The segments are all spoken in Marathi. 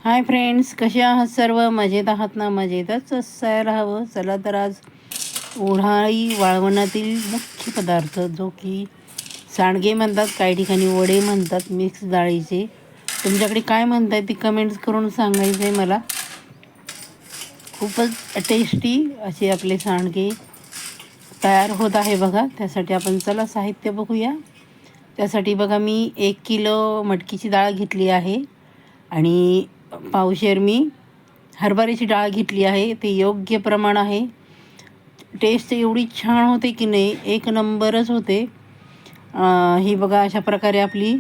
हाय फ्रेंड्स, कसे आहात सर्व? मजेत आहात ना? मजेतच असायला हवं. चला तर आज उन्हाळी वाळवणातील मुख्य पदार्थ जो की सांडगे म्हणतात, काही ठिकाणी वडे म्हणतात मिक्स डाळीचे. तुमच्याकडे काय म्हणताय ती कमेंट्स करून सांगायचं आहे मला. खूपच टेस्टी असे आपले सांडगे तयार होत आहे बघा. त्यासाठी आपण चला साहित्य बघूया. त्यासाठी बघा मी 1 किलो मटकीची डाळ घेतली आहे आणि पावशेर मी हरभऱ्याची डाळ घेतली आहे. ते योग्य प्रमाण आहे. टेस्ट एवढी छान होते की नाही, एक नंबरच होते. ही बघा अशा प्रकारे आपली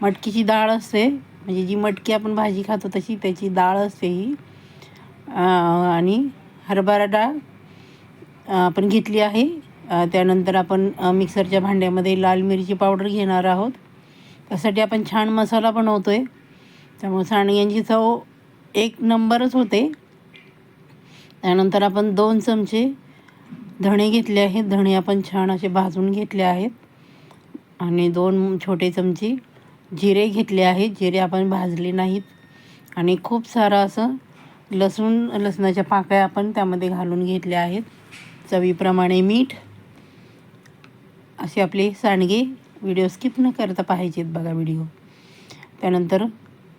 मटकीची डाळ असते, म्हणजे जी मटकी आपण भाजी खातो तशी त्याची डाळ असते ही. आणि हरभरा डाळ आपण घेतली आहे. त्यानंतर आपण मिक्सरच्या भांड्यामध्ये लाल मिरची पावडर घेणार आहोत. त्यासाठी आपण छान मसाला बनवतो आहे, त्यामुळे सांडग्यांची चव एक नंबरच होते. त्यानंतर आपण 2 चमचे धणे घेतले आहेत. धणे आपण छान असे भाजून घेतले आहेत. आणि 2 छोटे चमचे जिरे आहेत. जिरे आपण भाजले नाहीत. आणि खूप सारं असं लसणाच्या पाकळ्या आपण त्यामध्ये घालून घेतल्या आहेत. चवीप्रमाणे मीठ. असे आपले सांडगे व्हिडिओ स्किप न करता पाहायचेत बघा व्हिडिओ. त्यानंतर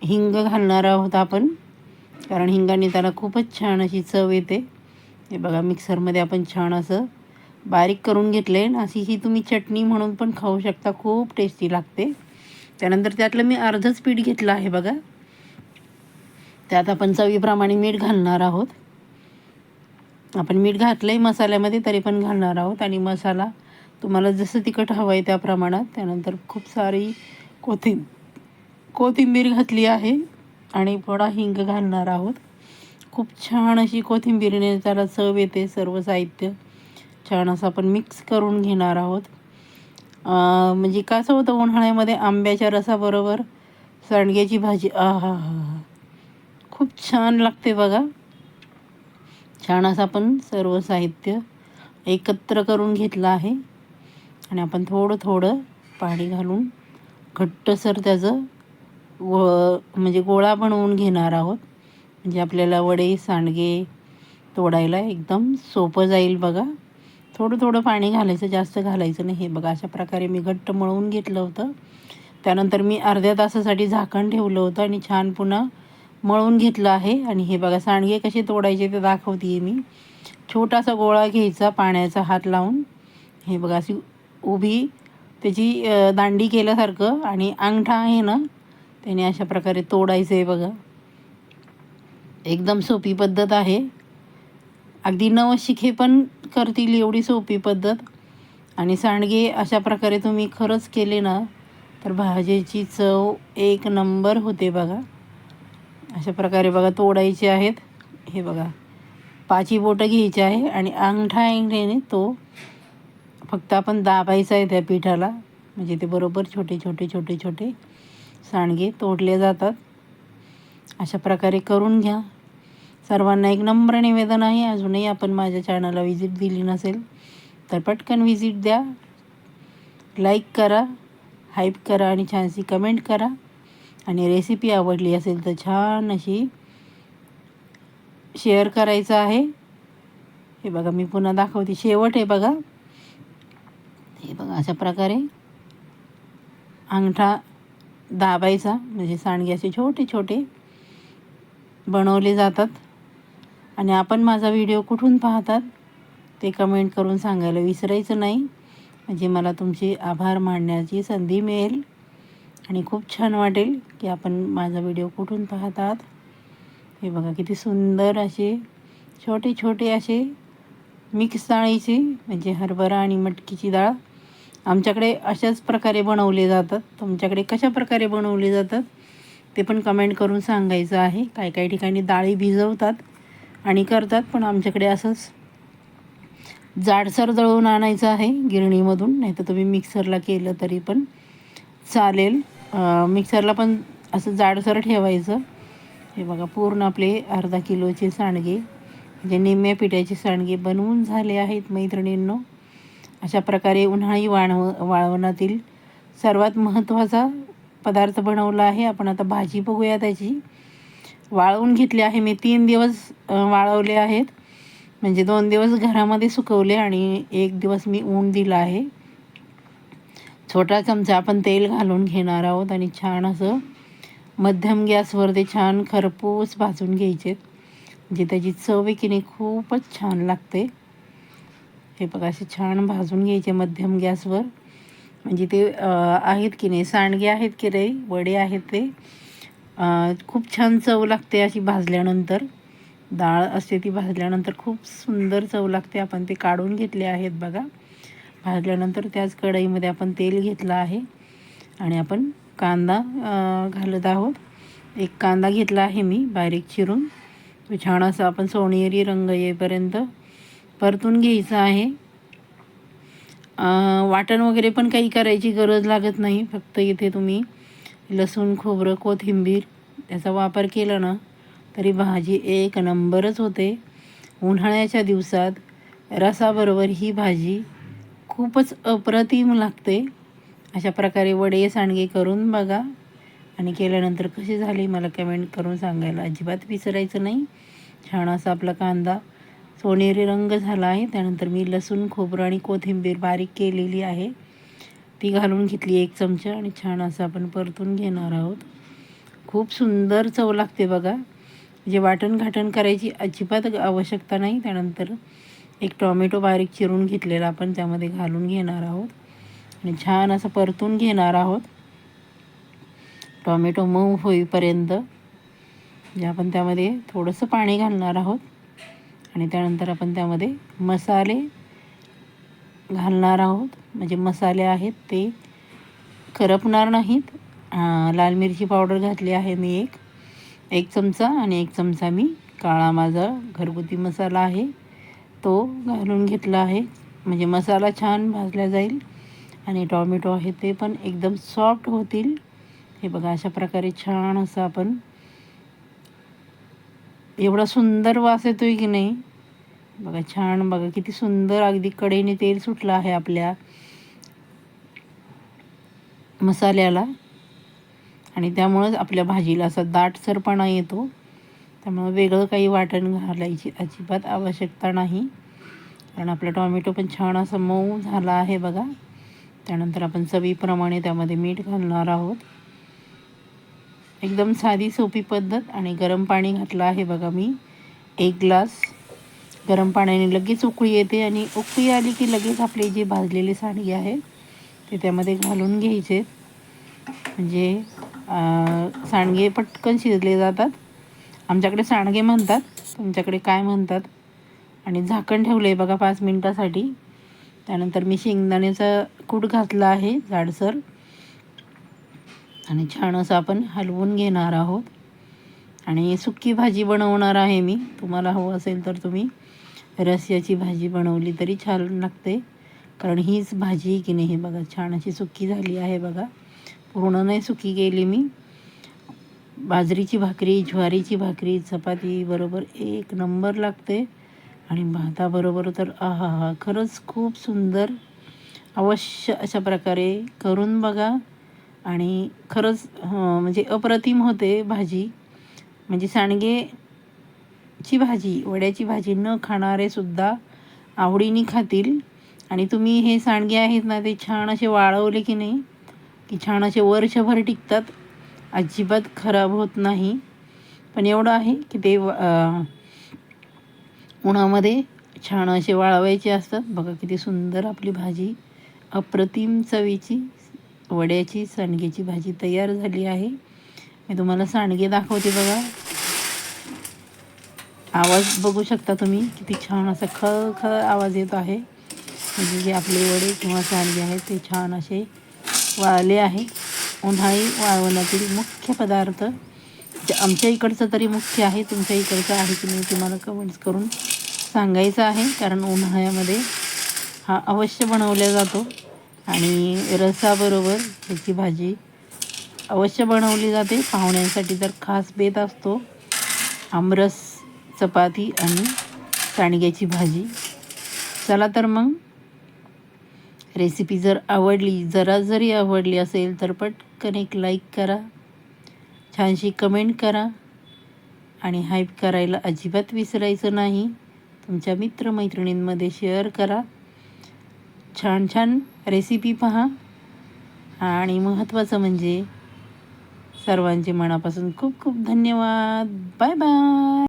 हिंग घालणार आहोत आपण, कारण हिंगाने त्याला खूपच छान अशी चव येते. हे बघा मिक्सरमध्ये आपण छान असं बारीक करून घेतले. अशी ही तुम्ही चटणी म्हणून पण खाऊ शकता, खूप टेस्टी लागते. त्यानंतर त्यातलं मी अर्धच पीठ घेतलं आहे बघा. त्यात आपण चवीप्रमाणे मीठ घालणार आहोत. आपण मीठ घातलं आहे मसाल्यामध्ये, तरी पण घालणार आहोत. आणि मसाला तुम्हाला जसं तिखट हवं आहे त्या प्रमाणात. त्यानंतर खूप सारी कोथिंबीर घातली आहे आणि थोडा हिंग घालणार आहोत. खूप छान अशी कोथिंबीरीने त्याला चव येते. सर्व साहित्य छान असं आपण मिक्स करून घेणार आहोत. म्हणजे कसं होतं, उन्हाळ्यामध्ये आंब्याच्या रसाबरोबर सांडग्याची भाजी आहा हा, खूप छान लागते बघा. छान असं आपण सर्व साहित्य एकत्र करून घेतलं आहे. आणि आपण थोडं थोडं पाणी घालून घट्टसर त्याचं म्हणजे गोळा बनवून घेणार आहोत. म्हणजे आपल्याला वडे सांडगे तोडायला एकदम सोपं जाईल बघा. थोडं थोडं पाणी घालायचं, जास्त घालायचं नाही. हे बघा अशा प्रकारे मी घट्ट मळून घेतलं होतं. त्यानंतर मी अर्ध्या तासासाठी झाकण ठेवलं होतं आणि छान पुन्हा मळून घेतलं आहे. आणि हे बघा सांडगे कसे तोडायचे ते दाखवते आहे मी. छोटासा गोळा घ्यायचा पाण्याचा हात लावून. हे बघा अशी उभी त्याची दांडी केल्यासारखं, आणि अंगठा आहे ना त्याने अशा प्रकारे तोडायचं आहे बघा. एकदम सोपी पद्धत आहे. अगदी नवशिके पण करतील एवढी सोपी पद्धत. आणि सांडगे अशा प्रकारे तुम्ही खरंच केले ना तर भाजीची चव एक नंबर होते बघा. अशा प्रकारे बघा तोडायचे आहेत. हे बघा पाची बोटं घ्यायची आहे आणि अंगठ्याने तो फक्त आपण दाबायचा आहे त्या पिठाला, म्हणजे ते बरोबर छोटे छोटे छोटे छोटे सांडगे तोडले जातात. अशा प्रकारे करून घ्या. सर्वांना एक नम्र निवेदन आहे, अजूनही आपण माझ्या चॅनलला व्हिजिट दिली नसेल तर पटकन व्हिजिट द्या. लाईक करा, हाईप करा आणि छानशी कमेंट करा. आणि रेसिपी आवडली असेल तर छान अशी शेअर करायचं आहे. हे बघा मी पुन्हा दाखवते, शेवट आहे बघा. हे बघा अशा प्रकारे अंगठा दाबायचा, म्हणजे सांडगे असे छोटे छोटे बनवले जातात. आणि आपण माझा व्हिडिओ कुठून पाहतात ते कमेंट करून सांगायला विसरायचं नाही, म्हणजे मला तुमचे आभार मानण्याची संधी मिळेल आणि खूप छान वाटेल की आपण माझा व्हिडिओ कुठून पाहतात. हे बघा किती सुंदर असे छोटे छोटे असे मिक्स डाळीचे, म्हणजे हरभरा आणि मटकीची डाळ आमच्याकडे अशाच प्रकारे बनवले जातात. तुमच्याकडे कशा प्रकारे बनवले जातात ते पण कमेंट करून सांगायचं आहे. काही ठिकाणी डाळी भिजवतात आणि करतात, पण आमच्याकडे असंच जाडसर दळून आणायचं आहे गिरणीमधून. नाही तर तुम्ही मिक्सरला केलं तरी पण चालेल. मिक्सरला पण असं जाडसर ठेवायचं. हे बघा पूर्ण आपले अर्धा किलोचे सांडगे, म्हणजे निम्म्या पिठाचे सांडगे बनवून झाले आहेत मैत्रिणींनो. अशा प्रकारे उन्हाळी वाळवणातील सर्वात महत्त्वाचा पदार्थ बनवला आहे. आपण आता भाजी बघूया त्याची. वाळवून घेतले आहे मी. 3 दिवस वाळवले आहेत. म्हणजे 2 दिवस घरामध्ये सुकवले आणि 1 दिवस मी ऊन दिला आहे. छोटा चमचा आपण तेल घालून घेणार आहोत आणि छान असं मध्यम गॅसवर ते छान खरपूस भाजून घ्यायचे. म्हणजे त्याची चव आहे की नाही खूपच छान लागते. हे बघा असे छान भाजून घ्यायचे मध्यम गॅसवर. म्हणजे ते आहेत की नाही सांडगे आहेत की नाही वडे आहेत ते खूप छान चव लागते अशी भाजल्यानंतर. डाळ असते ती भाजल्यानंतर खूप सुंदर चव लागते. आपण ते काढून घेतले आहेत बघा. भाजल्यानंतर त्याच कढईमध्ये आपण तेल घेतलं आहे आणि आपण कांदा घालत आहोत. एक कांदा घेतला आहे मी बारीक चिरून. तो छान असा आपण सोनेरी रंग येईपर्यंत परतून घ्यायचा आहे. वाटण वगैरे पण काही करायची गरज लागत नाही. फक्त इथे तुम्ही लसूण, खोबरं, कोथिंबीर याचा वापर केला ना तरी भाजी एक नंबरच होते. उन्हाळ्याच्या दिवसात रसाबरोबर ही भाजी खूपच अप्रतिम लागते. अशा प्रकारे वडे सांडगे करून बघा आणि केल्यानंतर कसे झाले मला कमेंट करून सांगायला अजिबात विसरायचं नाही. छान असा आपला कांदा सोनेरी रंग झाला आहे. त्यानंतर मी लसूण, खोबरं आणि कोथिंबीर बारीक केलेली आहे ती घालून घेतली 1 चमचा आणि छान असं आपण परतून घेणार आहोत. खूप सुंदर चव लागते बघा. म्हणजे वाटण घाटण करायची अजिबात आवश्यकता नाही. त्यानंतर एक टॉमॅटो बारीक चिरून घेतलेला आपण त्यामध्ये घालून घेणार आहोत आणि छान असं परतून घेणार आहोत टॉमॅटो मऊ होईपर्यंत. म्हणजे आपण त्यामध्ये थोडंसं पाणी घालणार आहोत आणि त्यानंतर आपण त्यामध्ये मसाले घालणार आहोत. म्हणजे मसाले आहेत ते करपणार नाहीत. लाल मिरची पावडर घातली आहे मी एक चमचा आणि 1 चमचा मी काळा माझा घरगुती मसाला आहे तो घालून घेतला आहे. म्हणजे मसाला छान भाजला जाईल आणि टॉमॅटो आहे ते पण एकदम सॉफ्ट होतील. हे बघा अशा प्रकारे छान असं आपण एवढा सुंदर वास येतोय की नाही बघा. छान बघा किती सुंदर अगदी कढईने तेल सुटलं आहे आपल्या मसाल्याला आणि त्यामुळंच आपल्या भाजीला असा दाटसरपणा येतो. त्यामुळं वेगळं काही वाटण घालायची अजिबात आवश्यकता नाही. कारण आपला टॉमॅटो पण छान असा मऊ झाला आहे बघा. त्यानंतर आपण चवीप्रमाणे त्यामध्ये मीठ घालणार आहोत. एकदम साधी सोपी पद्धत. आणि गरम पाणी घातलं आहे बघा मी 1 ग्लास. गरम पाण्याने लगेच उकळी येते आणि उकळी आली की लगेच आपले जे भाजलेले सांडगे आहेत ते त्यामध्ये घालून घ्यायचे. म्हणजे सांडगे पटकन शिजले जातात. आमच्याकडे सांडगे म्हणतात, तुमच्याकडे काय म्हणतात. आणि झाकण ठेवलं आहे बघा 5 मिनटासाठी. त्यानंतर मी शेंगदाण्याचा कूट घातला आहे जाडसर आणि छान असं आपण हलवून घेणार आहोत. आणि सुकी भाजी बनवणार आहे मी. तुम्हाला हवं असेल तर तुम्ही रस्स्याची भाजी बनवली तरी छान लागते. कारण हीच भाजी की नाही हे बघा छान अशी सुकी झाली आहे बघा. पूर्ण नाही सुकी केली मी. बाजरीची भाकरी, ज्वारीची भाकरी, चपाती बरोबर एक नंबर लागते आणि भाताबरोबर तर आहा खरंच खूप सुंदर. अवश्य अशा प्रकारे करून बघा आणि खरंच म्हणजे अप्रतिम होते भाजी. म्हणजे सांडगेची भाजी, वड्याची भाजी न खाणारे सुद्धा आवडीने खातील. आणि तुम्ही हे सांडगे आहेत ना ते छान असे वाळवले की नाही की छान असे वर्षभर टिकतात. अजिबात खराब होत नाही. पण एवढं आहे की ते उन्हामध्ये छान असे वाळवायचे असतात. बघा किती सुंदर आपली भाजी अप्रतिम चवीची वड्याची सांडगेची भाजी तयार झाली आहे. मी तुम्हाला सांडगे दाखवते बघा. आवाज बघू शकता तुम्ही किती छान असा खळ आवाज येत आहे. म्हणजे जे आपले वडे किंवा सांडगे आहेत ते छान असे वाळले आहे. उन्हाळी वाळवण्यातील मुख्य पदार्थ जे आमच्या इकडचं तरी मुख्य आहे. तुमच्या इकडचं आहे की नाही तुम्हाला कमेंट्स करून सांगायचं आहे. कारण उन्हाळ्यामध्ये हा अवश्य बनवला जातो आणि रसाबरोबर ह्याची भाजी अवश्य बनवली जाते. पाहुण्यांसाठी तर खास बेत असतो आमरस, चपाती आणि सांडग्याची भाजी. चला तर मग रेसिपी जर आवडली, जरा जरी आवडली असेल तर पटकन एक लाईक करा, छानशी कमेंट करा आणि हाईप करायला अजिबात विसरायचं नाही. तुमच्या मित्रमैत्रिणींमध्ये शेअर करा. छान छान रेसिपी पहा. आणि महत्त्वाचं म्हणजे सर्वांचे मनापासून खूप खूप धन्यवाद. Bye bye.